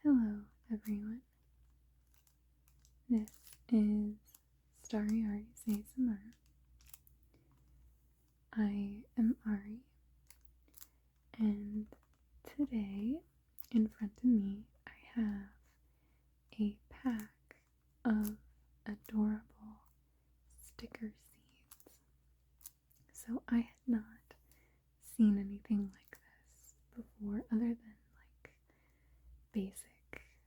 Hello, everyone. This is Starry Ari's ASMR. I am Ari, and today in front of me I have a pack of adorable sticker seeds. So I had not seen anything like this before, other than like basic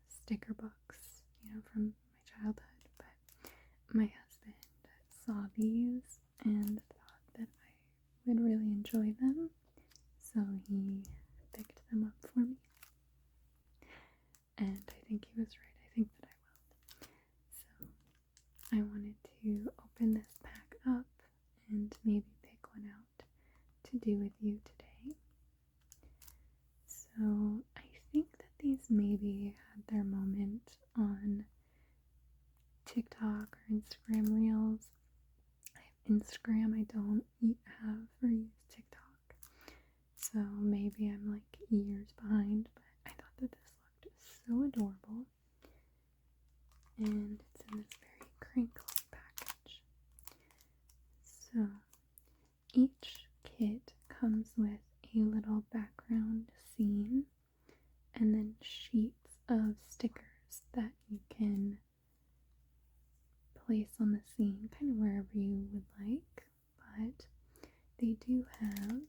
sticker books, from my childhood, but my husband saw these and thought that I would really enjoy them, so he picked them up for me, and I think he was right. I think that I will. So I wanted to open this pack up and maybe pick one out to do with you today. So I think that these maybe had their moment on TikTok or Instagram Reels. I have Instagram, I don't have or use TikTok, so maybe I'm like years behind, but I thought that this looked so adorable, and it's in this very crinkly package. So each kit comes with a little background scene and then sheets of stickers that you can place on the scene kind of wherever you would like, but they do have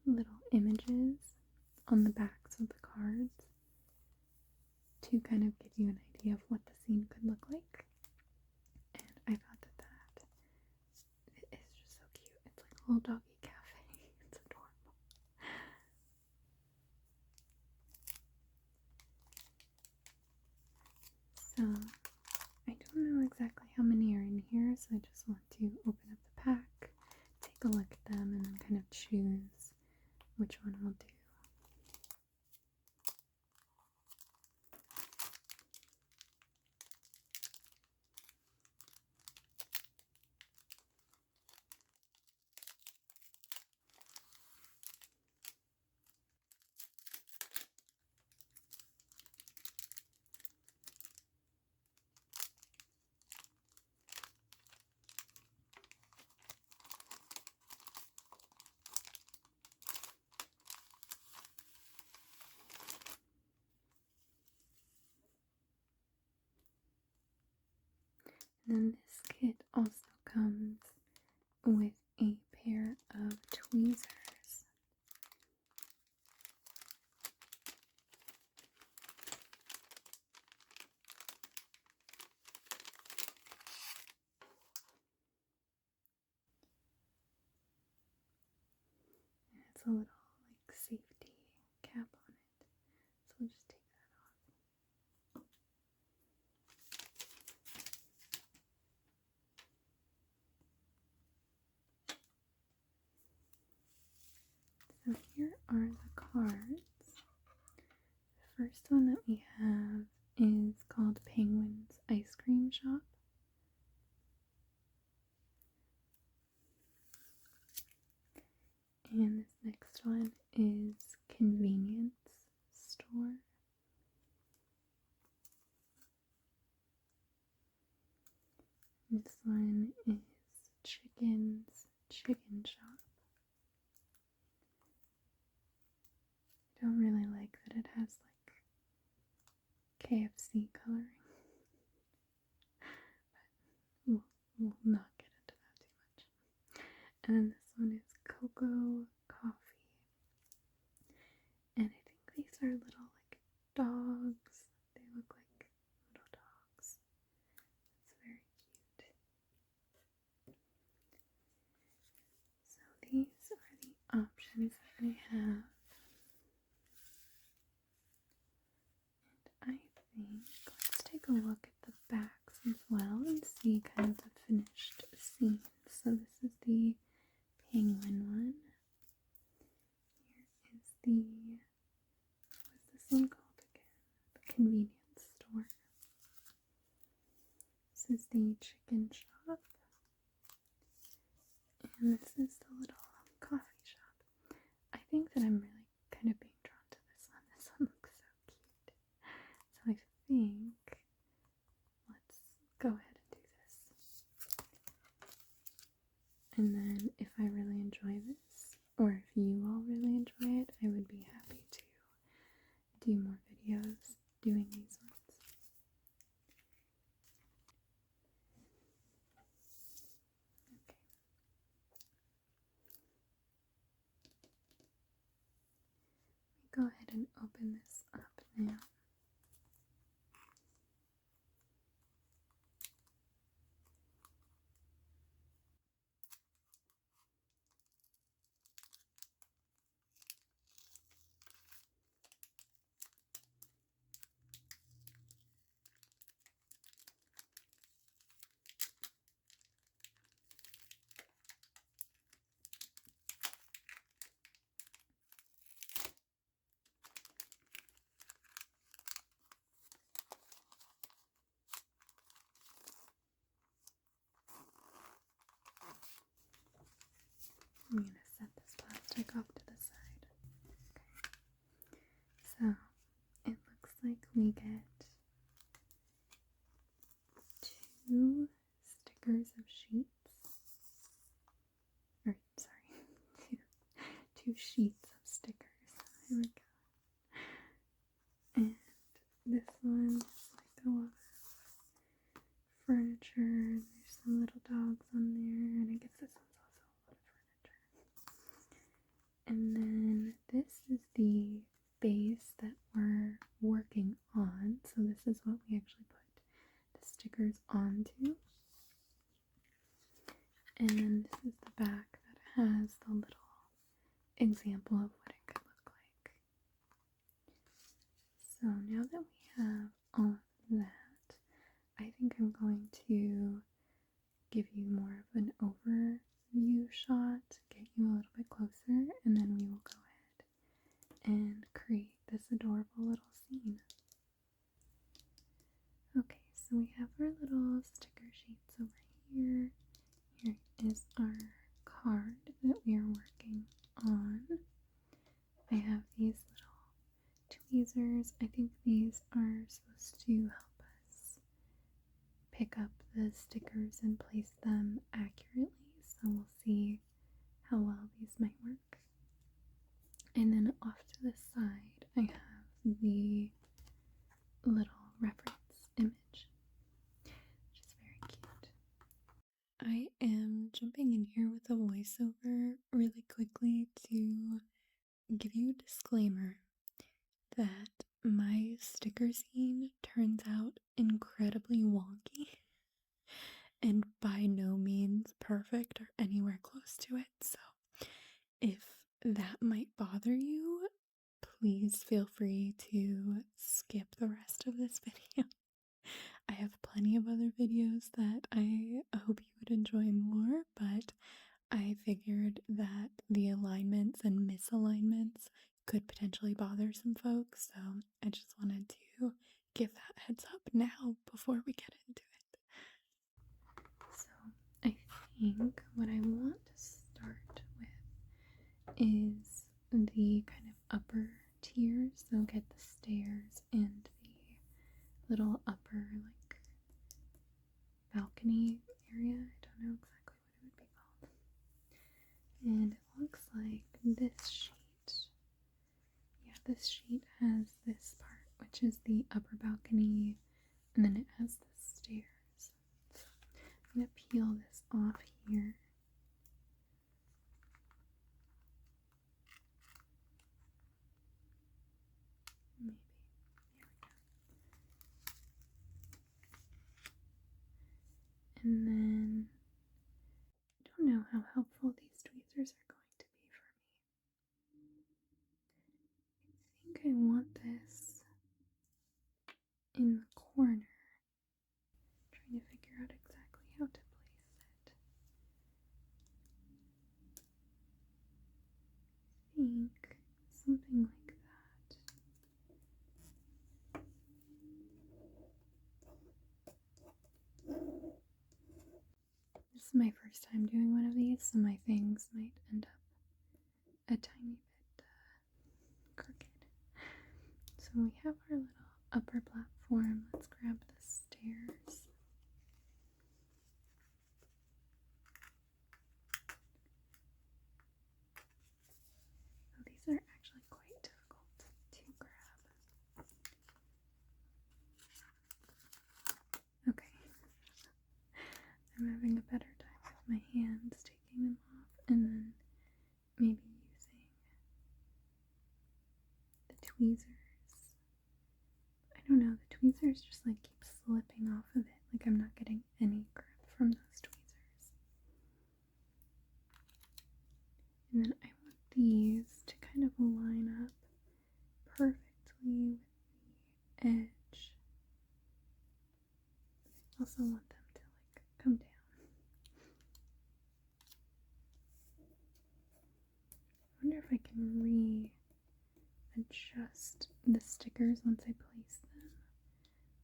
little images on the backs of the cards to kind of give you an idea of what the scene could look like. And I thought that it is just so cute. It's like a little doggy cafe. It's adorable. So I don't know exactly how many are in here, so I just want to open up the pack, take a look at them, and then kind of choose which one I'll do. And then this kit also comes with a pair of tweezers. And it's a little like safety cap on it. So we'll just take that off. So here are the cards. The first one that we have is called Penguin's Ice Cream Shop. And this next one is Convenience Store. This one is Chicken's Chicken Shop. I don't really like that it has like KFC coloring, but we'll not get into that too much. And then this one is Cocoa Coffee, and I think these are little like dogs. They look like little dogs. It's very cute. So these are the options that I have. And I think let's take a look at the backs as well and see kind of the finished scene. So this is the penguin one. Here is the, what's this one called again? The convenience store. This is the chicken shop. And this is the little coffee shop. I think that I'm really kind of being drawn to this one. This one think let's go ahead and do this. And then if I really enjoy this, or if you all really enjoy it, I would be happy to do more videos doing these ones. Okay. Go ahead and open this up now. I'm going to set this plastic off to the side. Okay. So it looks like we get 2 stickers of sheets. Or, sorry, 2 sheets of stickers. Here we go. And this one is like a lot of furniture. There's some little dogs on there, and I guess this one's also a lot of furniture. And then this is the base that we're working on. So this is what we actually put the stickers onto. And then this is the back that has the little example of what it could look like. So now that we have all of that, I think I'm going to give you more of an overview shot, get you a little bit closer, and then we will go ahead and create this adorable little scene. Okay, so we have our little sticker sheets over here. Here is our card that we are working on. I have these little tweezers. I think these are supposed to help us pick up the stickers and place them accurately, so we'll see how well these might work. And then off to the side, I have the little reference image, which is very cute. I am jumping in here with a voiceover really quickly to give you a disclaimer that my sticker scene turns out incredibly wonky and by no means perfect or anywhere close to it. So if that might bother you, please feel free to skip the rest of this video. I have plenty of other videos that I hope you would enjoy more, but I figured that the alignments and misalignments could potentially bother some folks, so I just wanted to give that heads up now before we get into it. So I think what I want to start with is the kind of upper tier, so get the stairs and the little upper like balcony area. I don't know exactly what it would be called. And it looks like this sheet, yeah, this sheet has this part, which is the upper balcony, and then it has the stairs. So I'm going to peel this off here. Maybe. Here we go. And then I don't know how helpful these tweezers are going to be for me. I think I want this in the corner. Trying to figure out exactly how to place it. I think something like that. This is my first time doing one of these, so my things might end up a tiny bit crooked. So we have our little upper platform. platform. Let's grab the stairs. Oh, these are actually quite difficult to grab. Okay. I'm having a better time with my hands taking them off and then maybe using the tweezers. I don't know, the tweezers just like keep slipping off of it. Like I'm not getting any grip from those tweezers. And then I want these to kind of line up perfectly with the edge. I also want them to like come down. I wonder if I can readjust the stickers once I place them,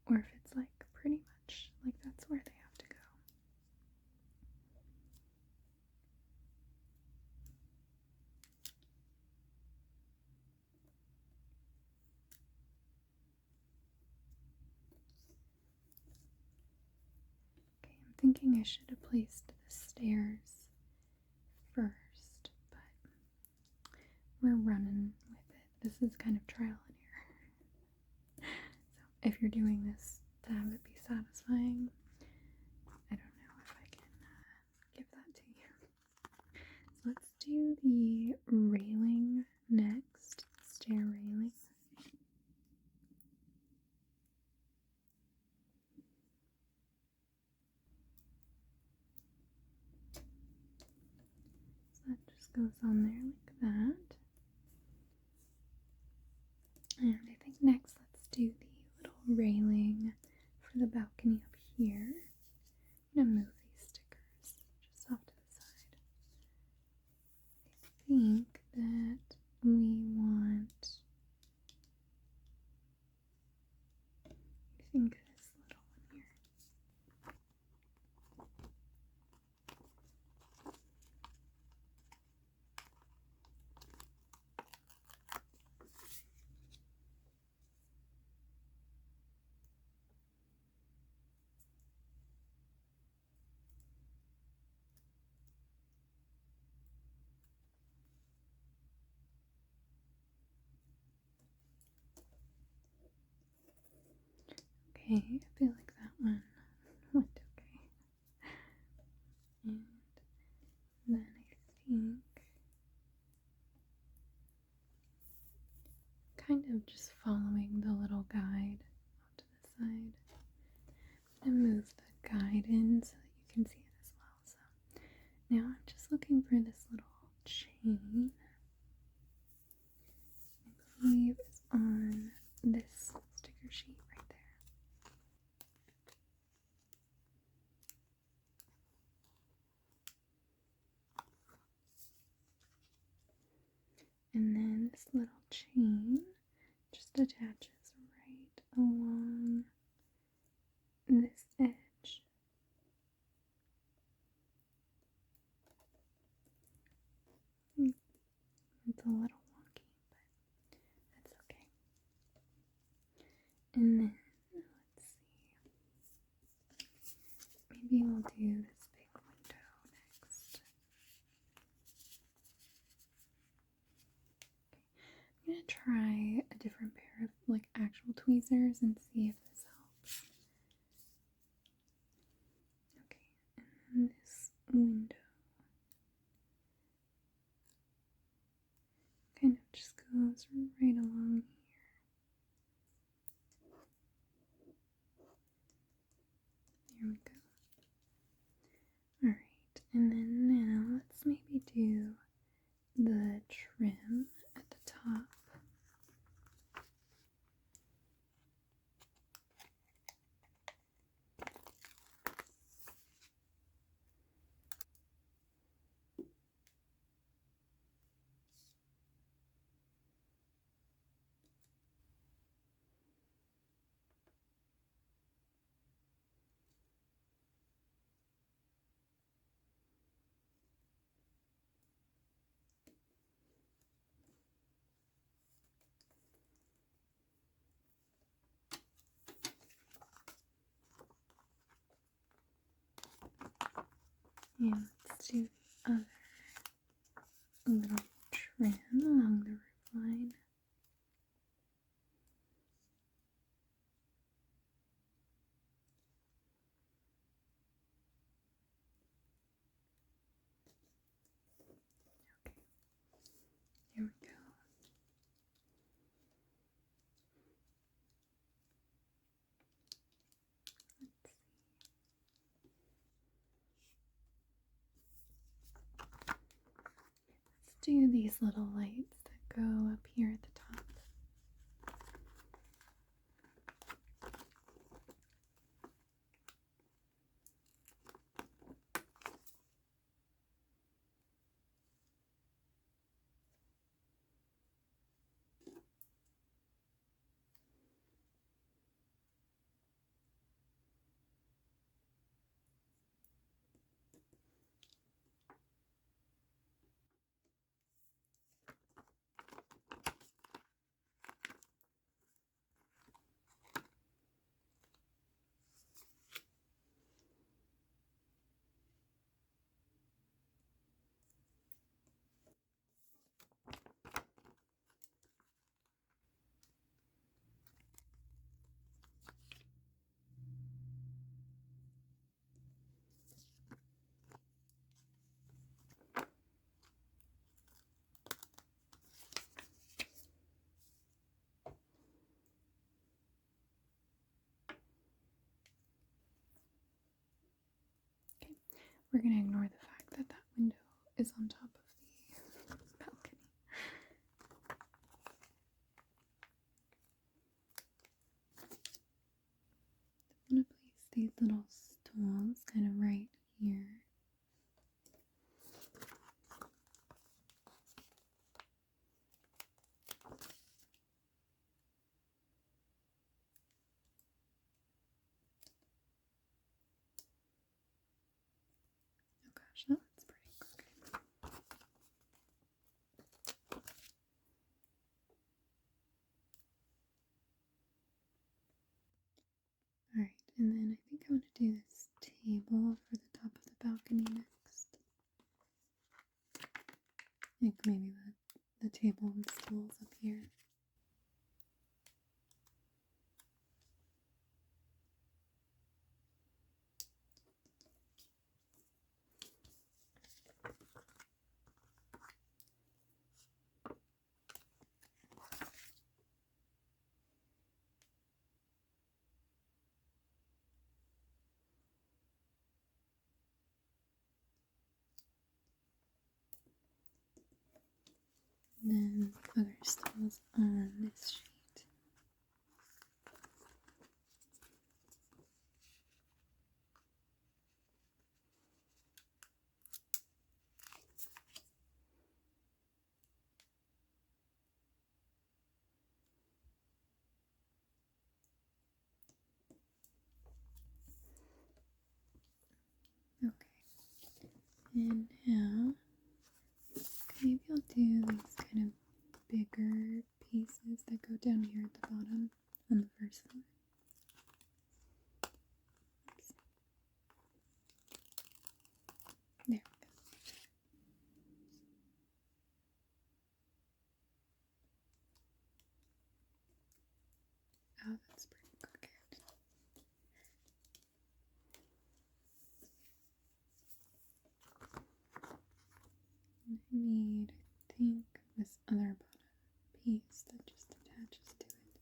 or if it's like pretty much like that's where they have to go. Okay, I'm thinking I should have placed the stairs first, but we're running with it. This is kind of trial and error. So if you're doing this to have it be satisfying, I don't know if I can give that to you. So let's do the railing next, stair railing. So that just goes on there like that. And I think next let's do the little railing for the balcony up here. I'm gonna move these stickers just off to the side. I think that we want, I think this little one here. Okay, I feel like that one went okay. And then I think kind of just following the little guide off to the side. I'm gonna move the guide in so that you can see it as well. So now I'm just looking for this little chain. I believe it's on this sticker sheet right there. And then this little chain just attaches right along this edge. It's a little wonky, but that's okay. And then, let's see, maybe we'll do this big window next. Okay. I'm gonna try a different pair of like actual tweezers and see if this helps. Okay, and this window kind of just goes right along here. There we go. Alright, and then now let's maybe do the trim at the top. And let's do the other little trim along the roof line. Okay, here we go. Let's do these little lights that go up here at the top. We're going to ignore the fact that that window is on top of the balcony. I'm going to place these little stools kind of right here. Oh gosh, that looks pretty. Okay. Alright, and then I think I want to do this table for the top of the balcony next. Like maybe the table and stools up here. And then other stools on this sheet. Okay, and now maybe I'll do these kind of bigger pieces that go down here at the bottom on the first floor. Oops. There we go. Oh, that's pretty crooked. I need, I think, this other bottom piece that just attaches to it.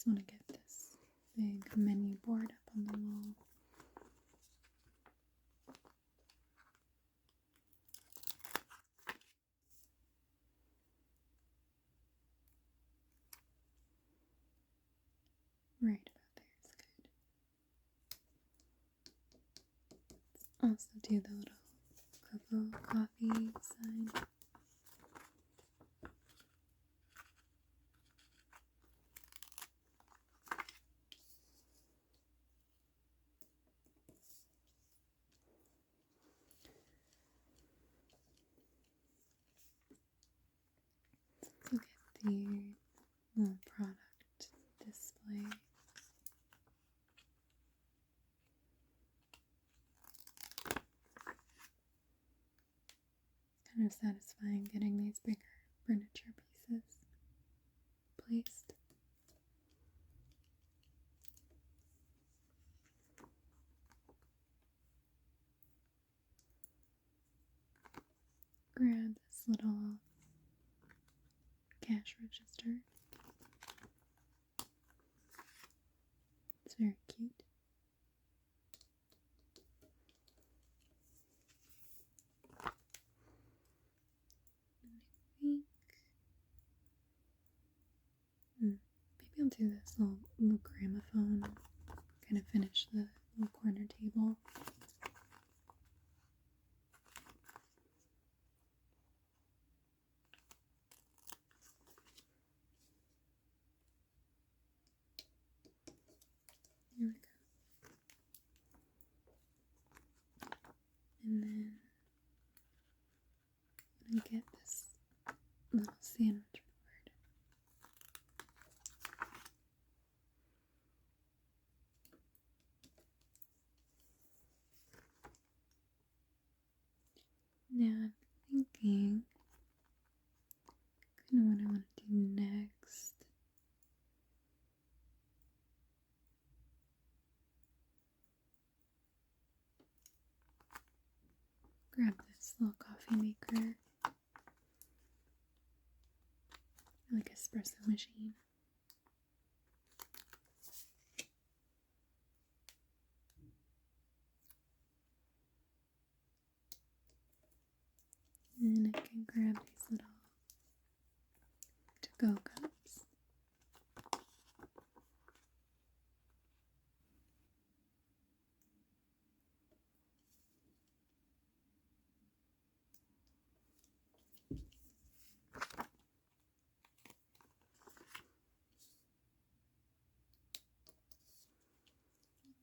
just want to get this big menu board up on the wall. Right about there is good. Let's also do the little cocoa coffee sign. Look at the little product display. It's kind of satisfying getting these bigger furniture pieces placed. Grab this little cash register. It's very cute. And maybe I'll do this little gramophone, kind of finish the little corner table. Here we go. And then I'm going to get this little sandwich board. Now I'm thinking kind of what I want to do next. Grab this little coffee maker, like espresso machine. And I can grab these little to-go cups.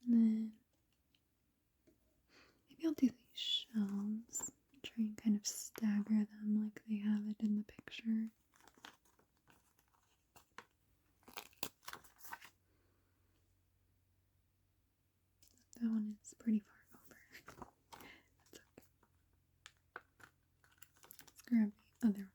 And then maybe I'll do these shelves. Try and kind of stagger them like they have it in the picture. That one is pretty far over. That's okay. Let's grab the other one.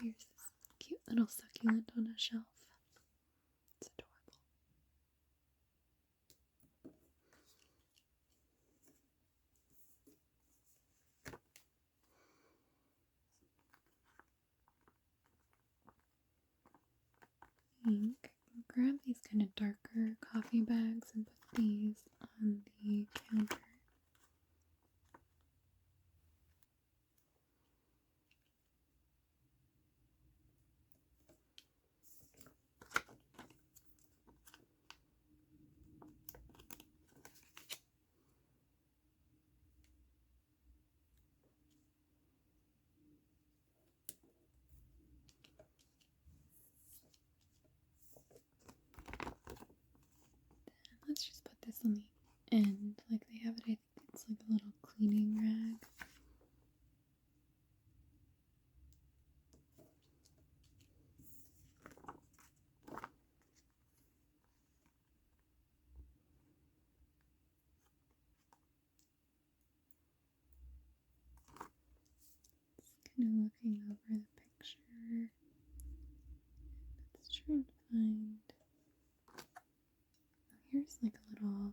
Here's this cute little succulent on a shelf. It's adorable. I think I'll grab these kind of darker coffee bags and put these on the counter. Let's just put this on the end like they have it. I think it's like a little cleaning rag. Just kind of looking over the picture. Let's try and find little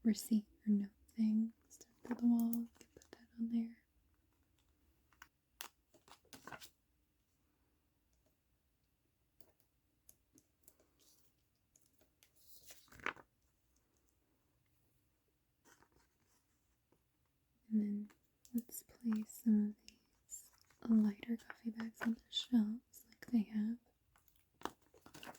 receipt or note thing stuck to the wall. You can put that on there. And then let's place some of these lighter coffee bags on the shelves like they have. Alright.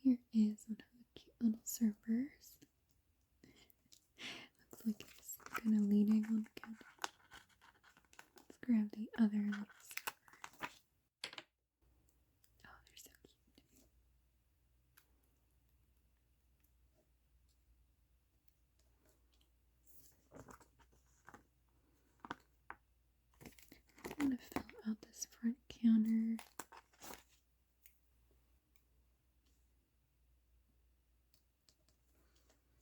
Here is one of the cute little servers. Looks like he's kind of leaning on the counter. Let's grab the other little server. Oh, they're so cute. I'm going to fill out this front counter.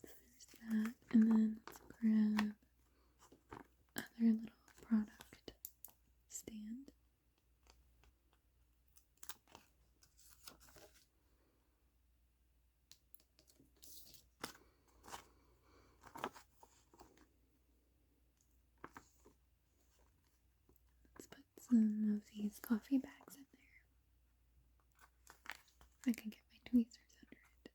So there's that. And then let's grab other little product stand. Let's put some of these coffee bags in there. I can get my tweezers under it.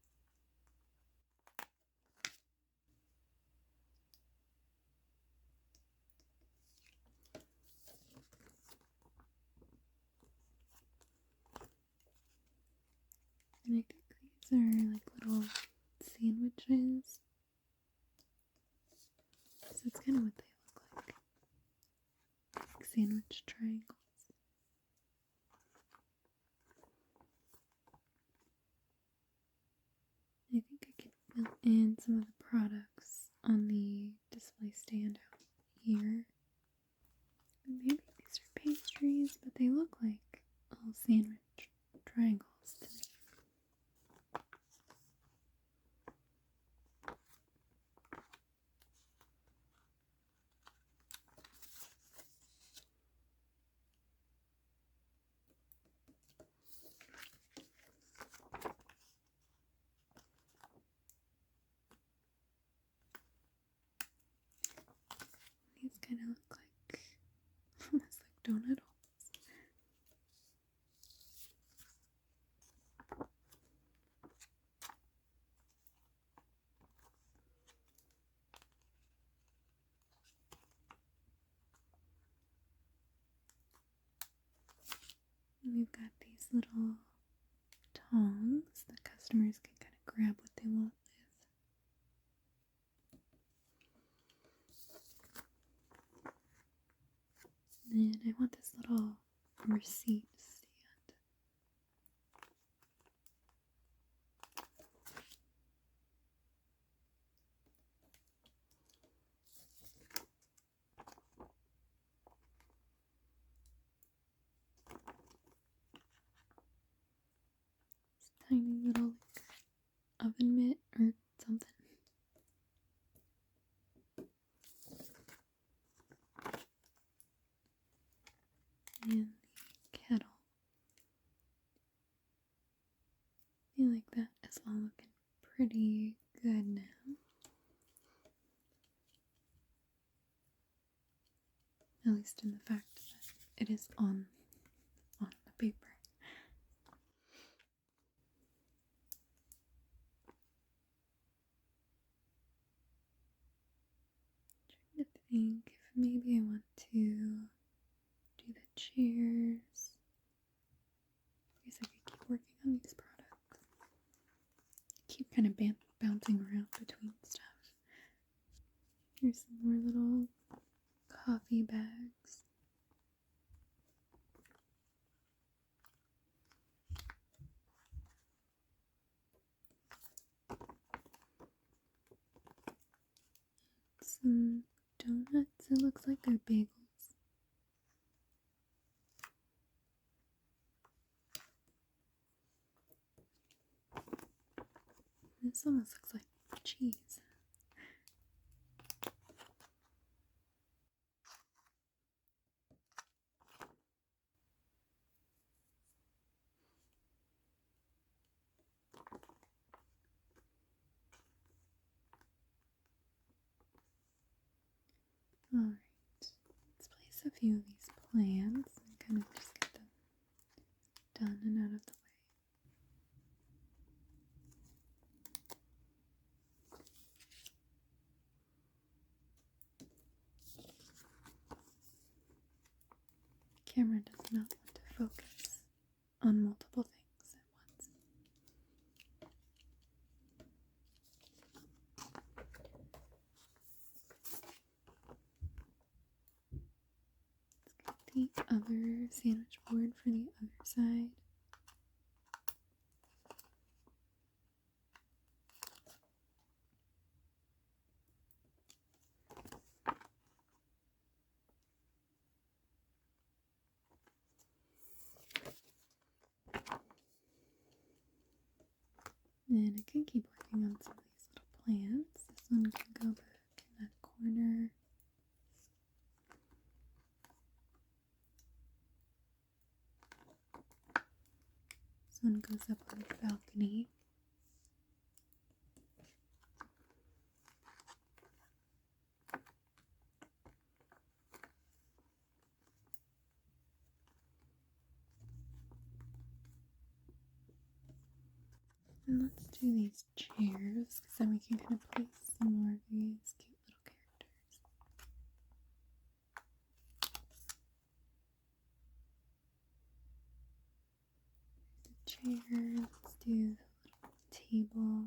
And I think these are like little sandwiches. So it's kind of what they look like sandwich triangles. I think I can fill in some of the products on the display stand out here. Maybe these are pastries, but they look like little sandwich triangles to me. These kind of look like almost like donut holes. And we've got these little tongs that customers can kind of grab what they want with. And I want this little receipt stand. This tiny little like, oven mitt or something. And the kettle. I feel like that is all looking pretty good now. At least in the fact that it is on the paper. I'm trying to think if maybe I want to do the chairs. I how these products keep kind of bouncing around between stuff. Here's some more little coffee bags. Some donuts, it looks like they're bagels. This almost looks like cheese. Alright, let's place a few of these plants and kind of just get them done and out of the way. The camera does not want to focus on multiple things at once. Let's get the other sandwich board for the other side. And I can keep working on some of these little plants. This one can go back in that corner. This one goes up on the balcony. And let's do these chairs, because then we can kind of place some more of these cute little characters. The chair, let's do the little table.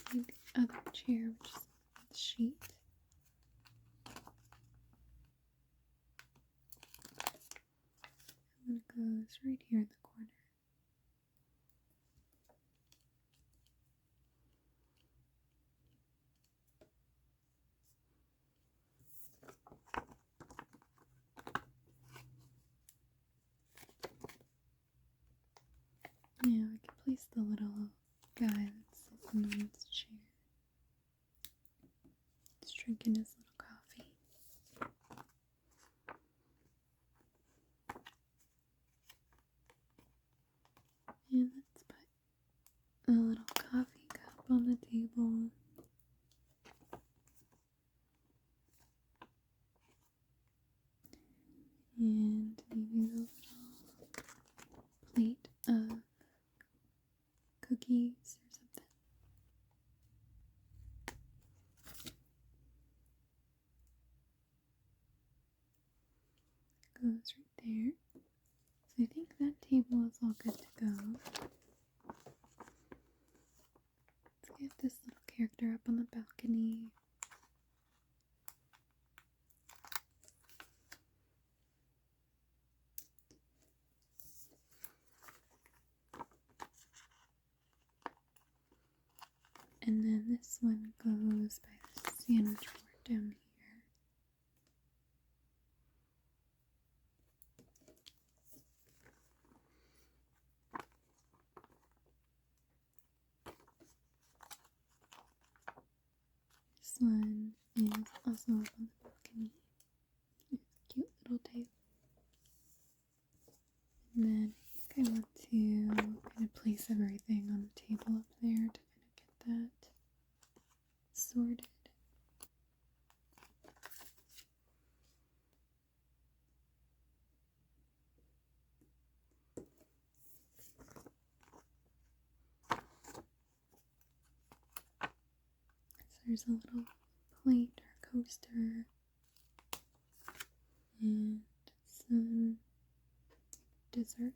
I need the other chair, which is the sheet. And it goes right here in the corner. Now I can place the little guy that sits in the woman's chair. He's drinking his little coffee. And let's put a little coffee cup on the table. And maybe a little plate of cookies or something. Goes right there. So I think that table is all good to go. Let's get this little character up on the balcony. And then this one goes by the sandwich board down here. This one is also up on the balcony. It's a cute little table. And then I think I want to kind of place everything on the table up there to kind of get that sorted. there's a little plate or coaster and some desserts.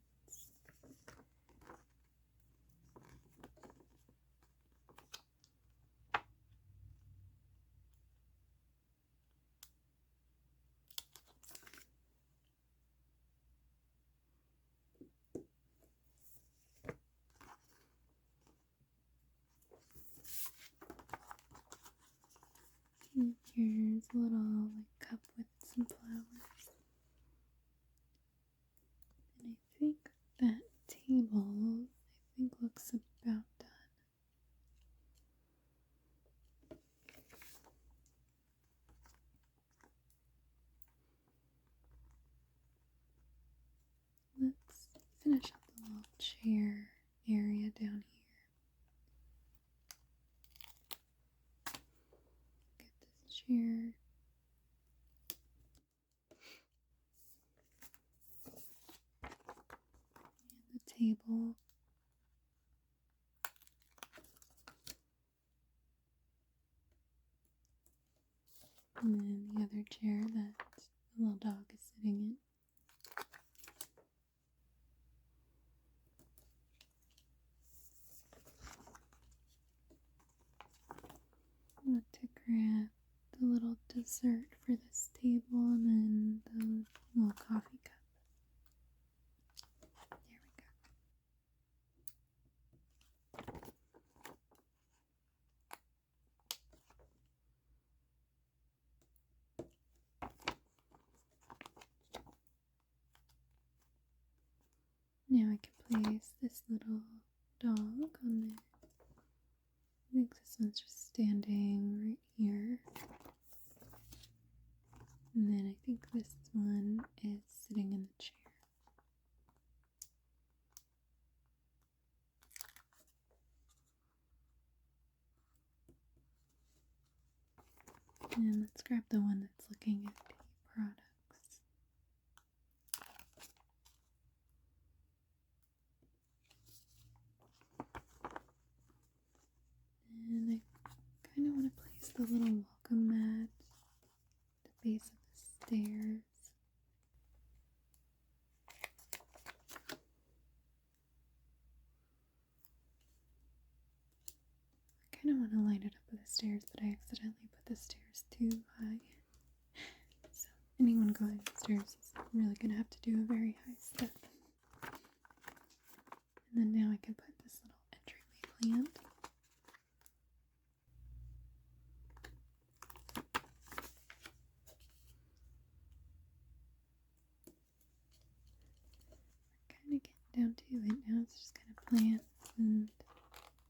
And here's a little cup with some flowers. And I think that table, looks about done. Let's finish up the little chair area down here. Get this chair. And the table. And then the other chair that the little dog is sitting in. I want to grab the little dessert for this table and then the little coffee cup. There we go. Now I can place this little dog on there. I think this one's just standing right here. And then I think this one is sitting in the chair. And let's grab the one that's looking at the products. And I kind of want to place the little welcome mat at the base of the stairs. I kind of want to line it up with the stairs, but I accidentally put the stairs too high. So anyone going upstairs is really going to have to do a very high step. And then now I can put this little entryway plant. Kind of getting down to it now. It's just kind of plants and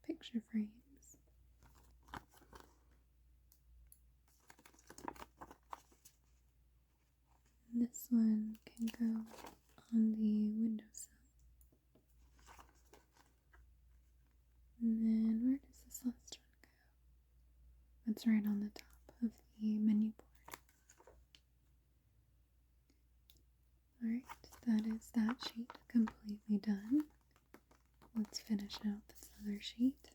picture frames. And this one can go on the windowsill. And then where does this last one go? It's right on the top of the menu board. Alright, that is that sheet completely done. Let's finish out this other sheet.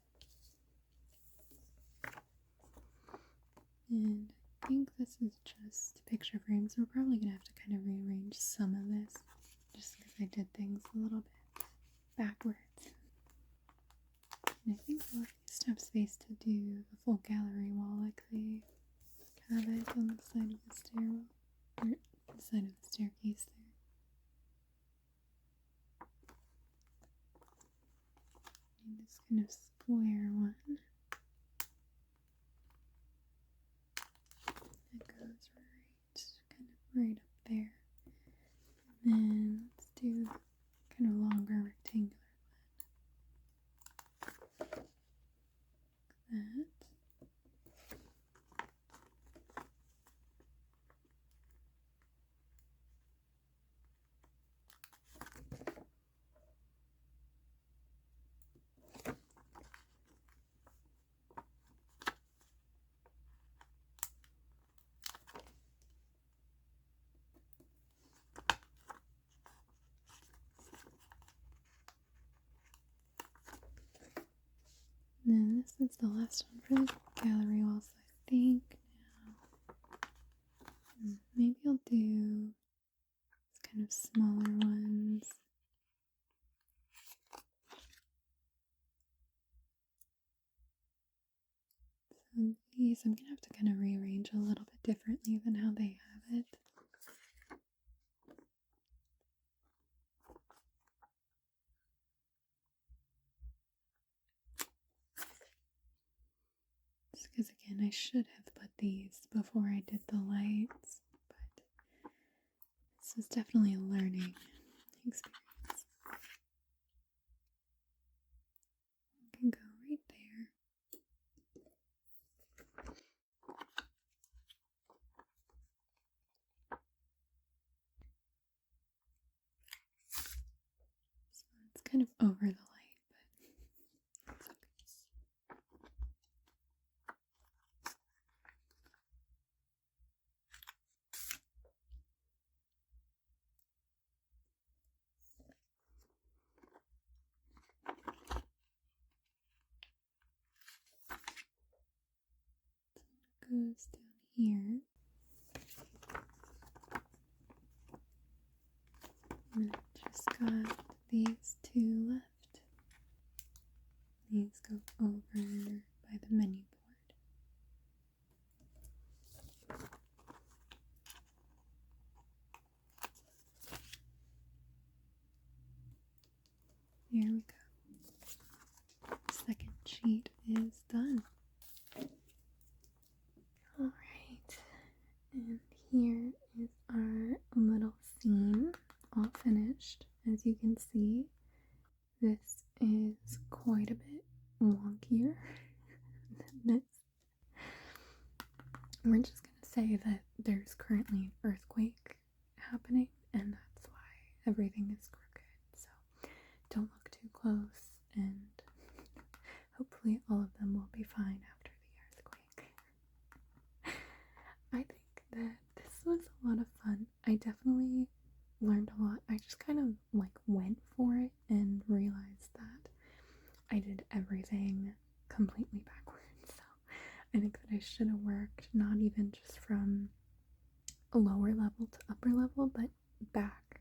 And I think this is just picture frames. We're probably going to have to kind of rearrange some of this just because I did things a little bit backwards. And I think a lot of these have space to do the full gallery wall like they have it on the side of the stairwell, or the side of the staircase there. And this kind of square one. It goes right up there. And then let's do kind of longer rectangular one. Like that. is the last one for the gallery wall, so I think now maybe I'll do these kind of smaller ones. So these I'm gonna have to kind of rearrange a little bit differently than how they have it. Because again, I should have put these before I did the lights, but this was definitely a learning experience. I can go right there. So it's kind of over the light, but it's okay. Goes down here. And I've just got these two left. These go over by the menu board. There we go. Second sheet is done. Alright, and here is our little scene all finished. As you can see, this is quite a bit wonkier than this. We're just going to say that there's currently an earthquake happening, and that's why everything is crooked. So don't look too close, and hopefully all of them will be fine after the earthquake. I think that this was a lot of fun. I definitely learned a lot. I just kind of like went for it and realized that I did everything completely backwards. So I think that I should have worked not even just from a lower level to upper level, but back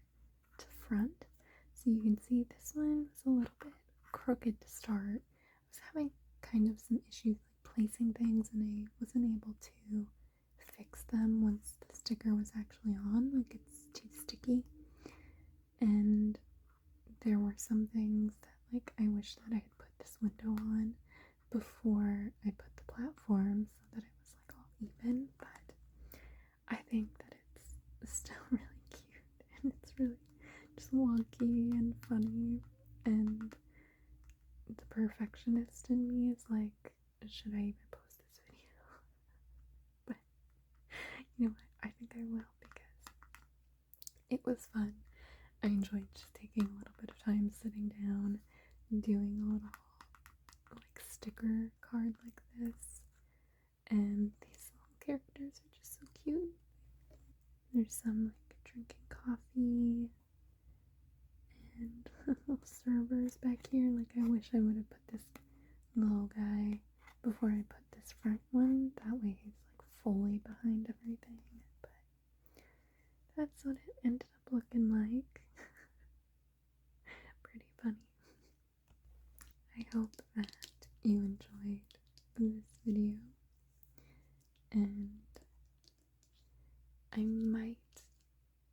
to front. So you can see this one was a little bit crooked to start. I was having kind of some issues like placing things, and I wasn't able to fix them once the sticker was actually on. Like, it's too sticky. And there were some things that like I wish that I had put this window on before I put the platform so that it was like all even, but I think that it's still really cute, and it's really just wonky and funny, and the perfectionist in me is like, should I even post this video? But you know what, I think I will, because it was fun. I enjoyed just taking a little bit of time sitting down and doing a little like sticker card like this, and these little characters are just so cute. There's some like drinking coffee and little servers back here. Like, I wish I would have put this little guy before I put this front one. That way he's like fully behind everything. But that's what it ended up looking like. Pretty funny. I hope that you enjoyed this video, and I might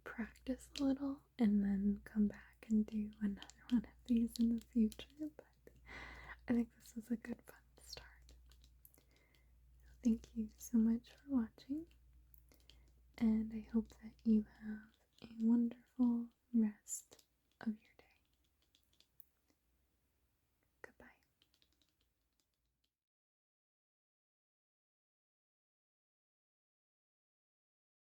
practice a little and then come back and do another one of these in the future, but I think this was a good fun start. Thank you so much for watching, and I hope that you have a wonderful rest